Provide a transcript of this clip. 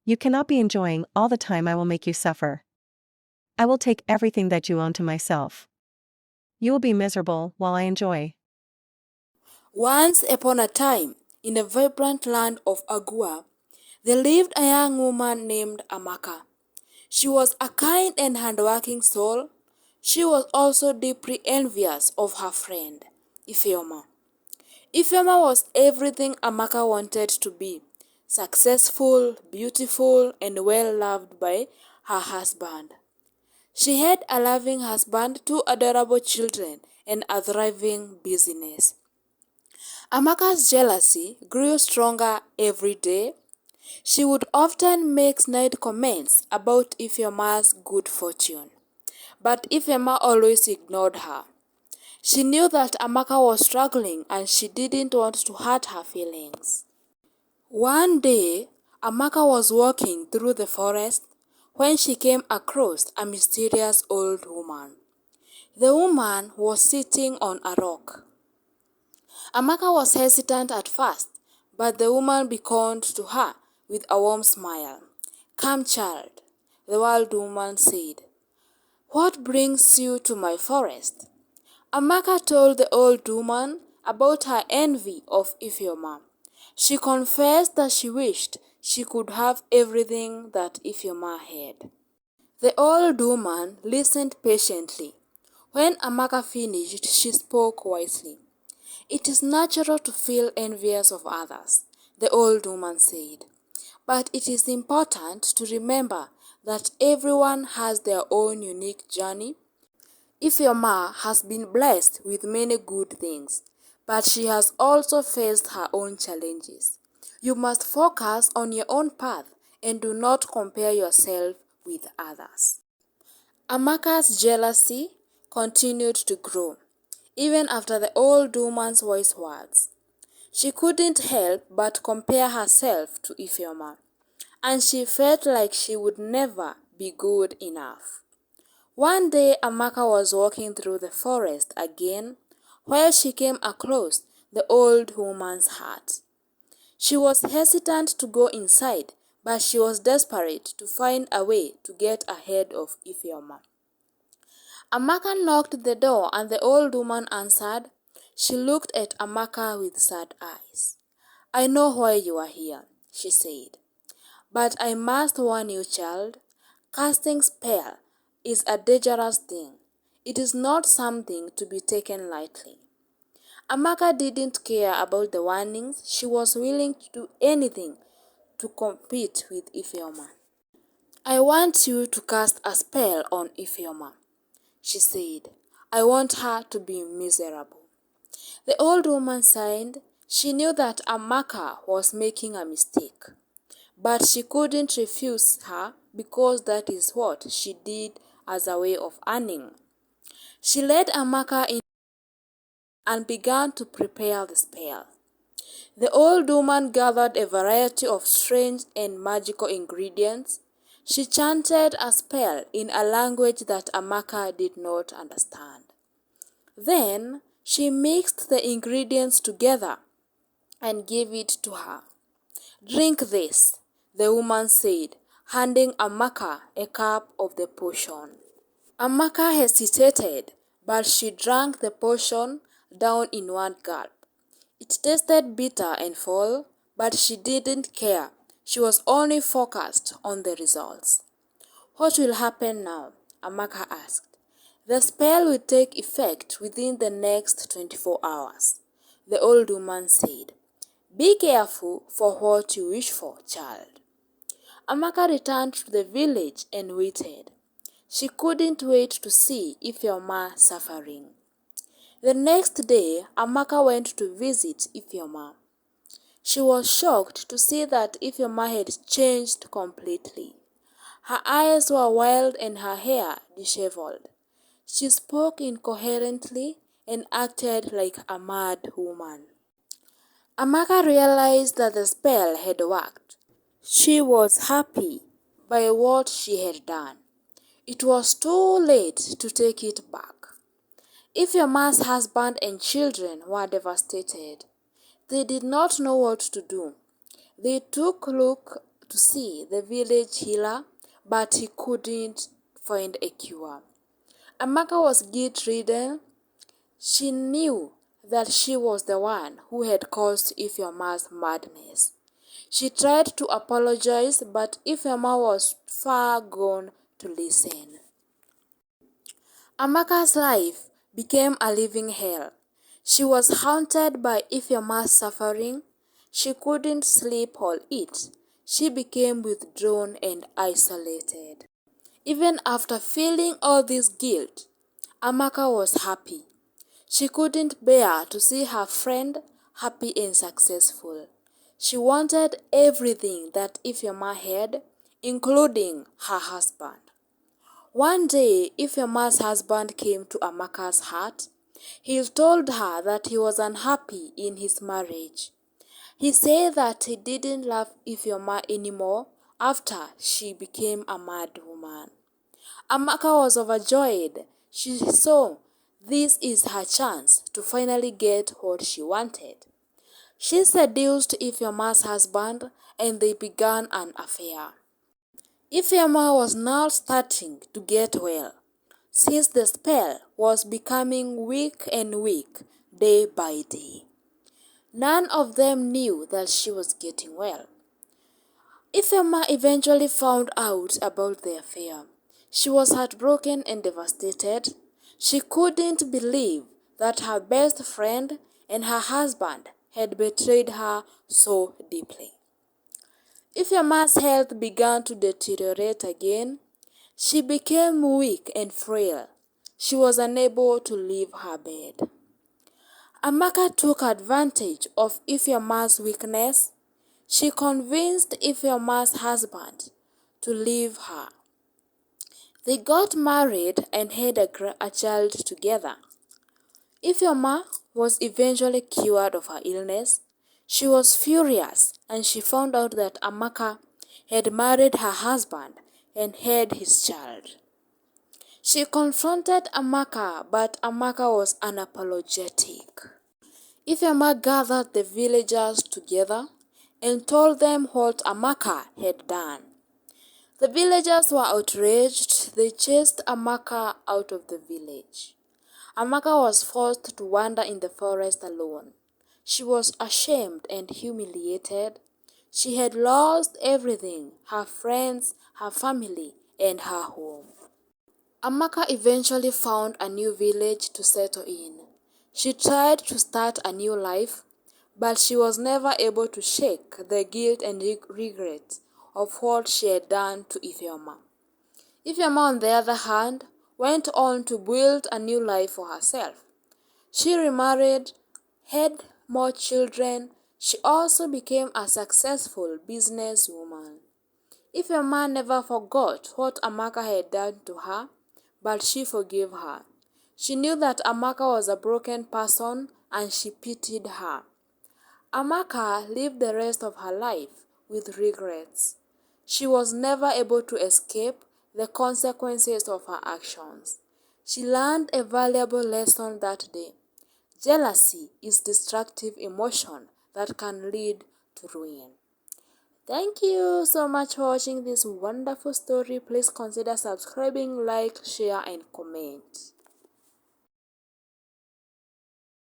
You cannot be enjoying all the time. I will make you suffer. I will take everything that you own to myself. You will be miserable while I enjoy. Once upon a time, in the vibrant land of Agua, there lived a young woman named AMAKA. She was a kind and hardworking soul. She was also deeply envious of her friend, Ifeoma. Ifeoma was everything AMAKA wanted to be: successful, beautiful, and well loved by her husband. She had a loving husband, two adorable children, and a thriving business. AMAKA's jealousy grew stronger every day. She would often make snide comments about Ifeoma's good fortune, but Ifeoma always ignored her. She knew that AMAKA was struggling and she didn't want to hurt her feelings. One day, AMAKA was walking through the forest when she came across a mysterious old woman. The woman was sitting on a rock. AMAKA was hesitant at first, but the woman beckoned to her with a warm smile. "Come, child," the old woman said. "What brings you to my forest?" AMAKA told the old woman about her envy of Ifeoma. She confessed that she wished she could have everything that Ifeoma had. The old woman listened patiently. When AMAKA finished, she spoke wisely. "It is natural to feel envious of others," the old woman said. "But it is important to remember that everyone has their own unique journey. Ifeoma has been blessed with many good things, but she has also faced her own challenges. You must focus on your own path and do not compare yourself with others." AMAKA's jealousy continued to grow, even after the old woman's wise words. She couldn't help but compare herself to Ifeoma, and she felt like she would never be good enough. One day AMAKA was walking through the forest again where she came across the old woman's hut. She was hesitant to go inside, but she was desperate to find a way to get ahead of Ifeoma. AMAKA knocked the door and the old woman answered. She looked at AMAKA with sad eyes. "I know why you are here," she said. "But I must warn you, child. Casting spell is a dangerous thing. It is not something to be taken lightly." AMAKA didn't care about the warnings. She was willing to do anything to compete with Ifeoma. "I want you to cast a spell on Ifeoma," she said. "I want her to be miserable." The old woman sighed. She knew that AMAKA was making a mistake, but she couldn't refuse her because that is what she did as a way of earning. She led AMAKA in and began to prepare the spell. The old woman gathered a variety of strange and magical ingredients. She chanted a spell in a language that AMAKA did not understand. Then she mixed the ingredients together and gave it to her. "Drink this," the woman said, handing AMAKA a cup of the potion. AMAKA hesitated, but she drank the potion down in one gulp. It tasted bitter and foul, but she didn't care. She was only focused on the results. "What will happen now?" AMAKA asked. "The spell will take effect within the next 24 hours, the old woman said. "Be careful for what you wish for, child." AMAKA returned to the village and waited. She couldn't wait to see Ifeoma suffering. The next day, AMAKA went to visit Ifeoma. She was shocked to see that Ifeoma had changed completely. Her eyes were wild and her hair disheveled. She spoke incoherently and acted like a mad woman. AMAKA realized that the spell had worked. She was happy by what she had done. It was too late to take it back. Ifeoma's husband and children were devastated. They did not know what to do. They took to see the village healer, but he couldn't find a cure. AMAKA was guilt-ridden. She knew that she was the one who had caused Ifeoma's madness. She tried to apologize, but Ifeoma was far gone to listen. AMAKA's life became a living hell. She was haunted by Ifeoma's suffering. She couldn't sleep or eat. She became withdrawn and isolated. Even after feeling all this guilt, AMAKA was happy. She couldn't bear to see her friend happy and successful. She wanted everything that Ifeoma had, including her husband. One day, Ifeoma's husband came to AMAKA's hut. He told her that he was unhappy in his marriage. He said that he didn't love Ifeoma anymore after she became a mad woman. AMAKA was overjoyed. She saw this is her chance to finally get what she wanted. She seduced Ifeoma's husband and they began an affair. Ifeoma was now starting to get well, since the spell was becoming weak and weak day by day. None of them knew that she was getting well. Ifeoma eventually found out about the affair. She was heartbroken and devastated. She couldn't believe that her best friend and her husband had betrayed her so deeply. Ifeoma's health began to deteriorate again. She became weak and frail. She was unable to leave her bed. AMAKA took advantage of Ifeoma's weakness. She convinced Ifeoma's husband to leave her. They got married and had a child together. Ifeoma was eventually cured of her illness. She was furious and she found out that AMAKA had married her husband and had his child. She confronted AMAKA, but AMAKA was unapologetic. Ifeoma gathered the villagers together and told them what AMAKA had done. The villagers were outraged. They chased AMAKA out of the village. AMAKA was forced to wander in the forest alone. She was ashamed and humiliated. She had lost everything: her friends, her family, and her home. AMAKA eventually found a new village to settle in. She tried to start a new life, but she was never able to shake the guilt and regret of what she had done to Ifeoma. Ifeoma, on the other hand, went on to build a new life for herself. She remarried, had more children. She also became a successful businesswoman. Ifeoma never forgot what AMAKA had done to her, but she forgave her. She knew that AMAKA was a broken person and she pitied her. AMAKA lived the rest of her life with regrets. She was never able to escape the consequences of her actions. She learned a valuable lesson that day. Jealousy is a destructive emotion that can lead to ruin. Thank you so much for watching this wonderful story. Please consider subscribing, like, share, and comment.